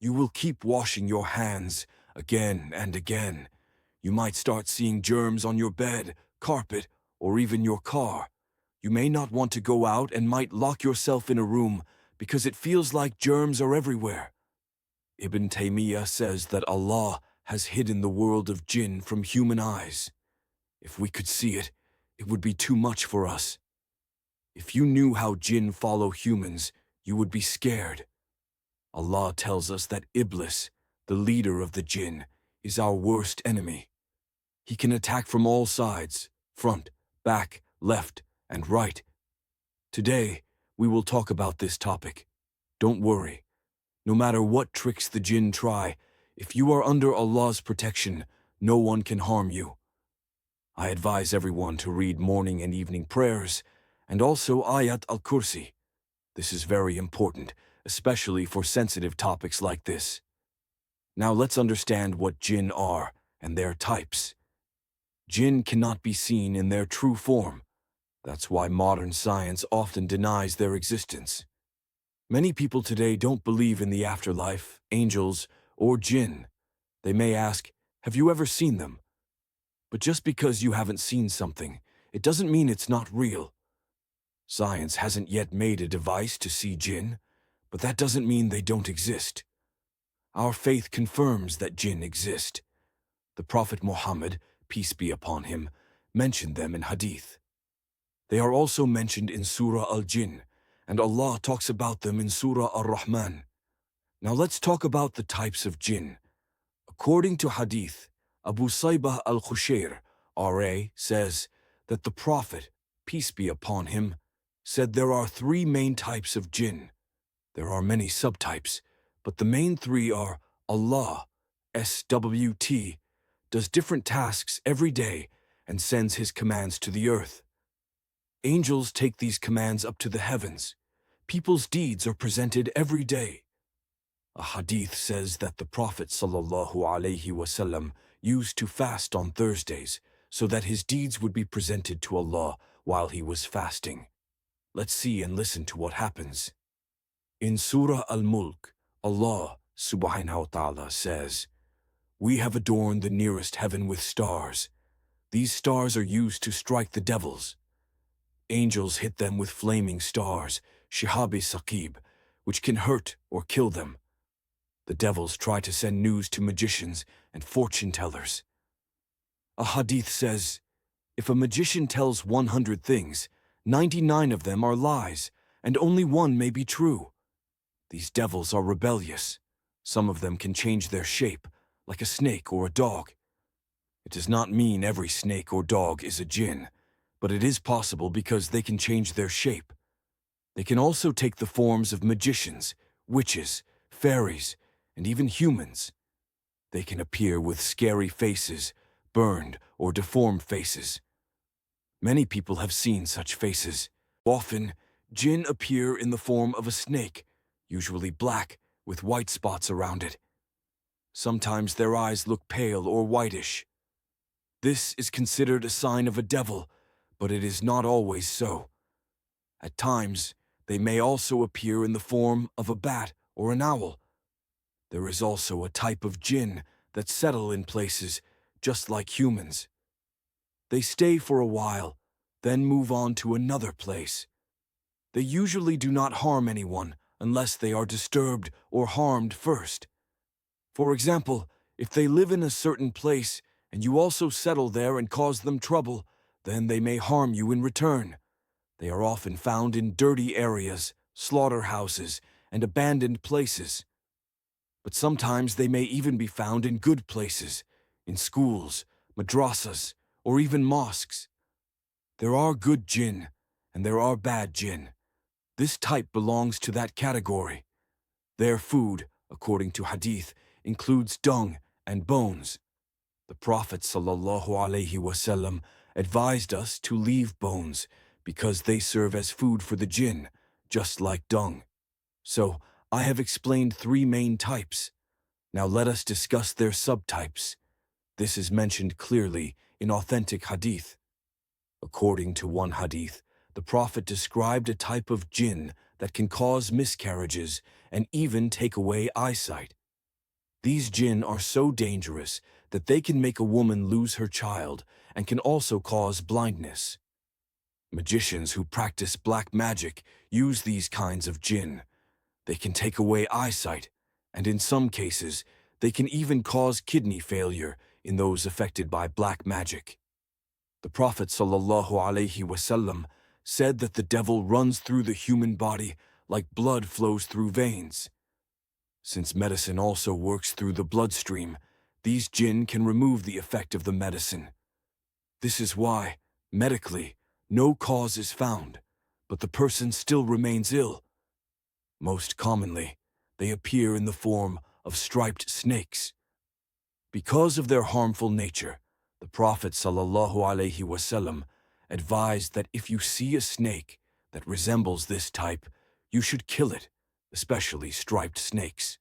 You will keep washing your hands again and again. You might start seeing germs on your bed, carpet, or even your car. You may not want to go out and might lock yourself in a room because it feels like germs are everywhere. Ibn Taymiyyah says that Allah has hidden the world of jinn from human eyes. If we could see it, it would be too much for us. If you knew how jinn follow humans, you would be scared. Allah tells us that Iblis, the leader of the jinn, is our worst enemy. He can attack from all sides, front, back, left, and right. Today, we will talk about this topic. Don't worry. No matter what tricks the jinn try, if you are under Allah's protection, no one can harm you. I advise everyone to read morning and evening prayers, and also Ayat al-Kursi. This is very important, especially for sensitive topics like this. Now let's understand what jinn are and their types. Jinn cannot be seen in their true form. That's why modern science often denies their existence. Many people today don't believe in the afterlife, angels, or jinn. They may ask, have you ever seen them? But just because you haven't seen something, it doesn't mean it's not real. Science hasn't yet made a device to see jinn, but that doesn't mean they don't exist. Our faith confirms that jinn exist. The Prophet Muhammad, peace be upon him, mentioned them in Hadith. They are also mentioned in Surah Al-Jinn, and Allah talks about them in Surah Ar-Rahman. Now let's talk about the types of jinn. According to Hadith, Abu Saybah al-Khushair, R.A., says that the Prophet, peace be upon him, said there are three main types of jinn. There are many subtypes, but the main three are Allah, SWT, does different tasks every day and sends his commands to the earth. Angels take these commands up to the heavens. People's deeds are presented every day. A hadith says that the Prophet ﷺ used to fast on Thursdays so that his deeds would be presented to Allah while he was fasting. Let's see and listen to what happens. In Surah Al-Mulk, Allah subhanahu wa ta'ala says, "We have adorned the nearest heaven with stars. These stars are used to strike the devils. Angels hit them with flaming stars, shihab-i saqib, which can hurt or kill them. The devils try to send news to magicians and fortune-tellers." A hadith says, if a magician tells 100 things, 99 of them are lies, and only one may be true. These devils are rebellious. Some of them can change their shape, like a snake or a dog. It does not mean every snake or dog is a jinn, but it is possible because they can change their shape. They can also take the forms of magicians, witches, fairies, and even humans. They can appear with scary faces, burned or deformed faces. Many people have seen such faces. Often, jinn appear in the form of a snake, usually black, with white spots around it. Sometimes their eyes look pale or whitish. This is considered a sign of a devil, but it is not always so. At times, they may also appear in the form of a bat or an owl. There is also a type of jinn that settle in places just like humans. They stay for a while, then move on to another place. They usually do not harm anyone unless they are disturbed or harmed first. For example, if they live in a certain place and you also settle there and cause them trouble, then they may harm you in return. They are often found in dirty areas, slaughterhouses, and abandoned places. But sometimes they may even be found in good places, in schools, madrasas, or even mosques. There are good jinn, and there are bad jinn. This type belongs to that category. Their food, according to Hadith, includes dung and bones. The Prophet ﷺ advised us to leave bones because they serve as food for the jinn, just like dung. So, I have explained three main types. Now let us discuss their subtypes. This is mentioned clearly in authentic hadith. According to one hadith, the Prophet described a type of jinn that can cause miscarriages and even take away eyesight. These jinn are so dangerous that they can make a woman lose her child and can also cause blindness. Magicians who practice black magic use these kinds of jinn. They can take away eyesight, and in some cases, they can even cause kidney failure in those affected by black magic. The Prophet ﷺ said that the devil runs through the human body like blood flows through veins. Since medicine also works through the bloodstream, these jinn can remove the effect of the medicine. This is why, medically, no cause is found, but the person still remains ill. Most commonly, they appear in the form of striped snakes. Because of their harmful nature, the Prophet ﷺ advised that if you see a snake that resembles this type, you should kill it, especially striped snakes.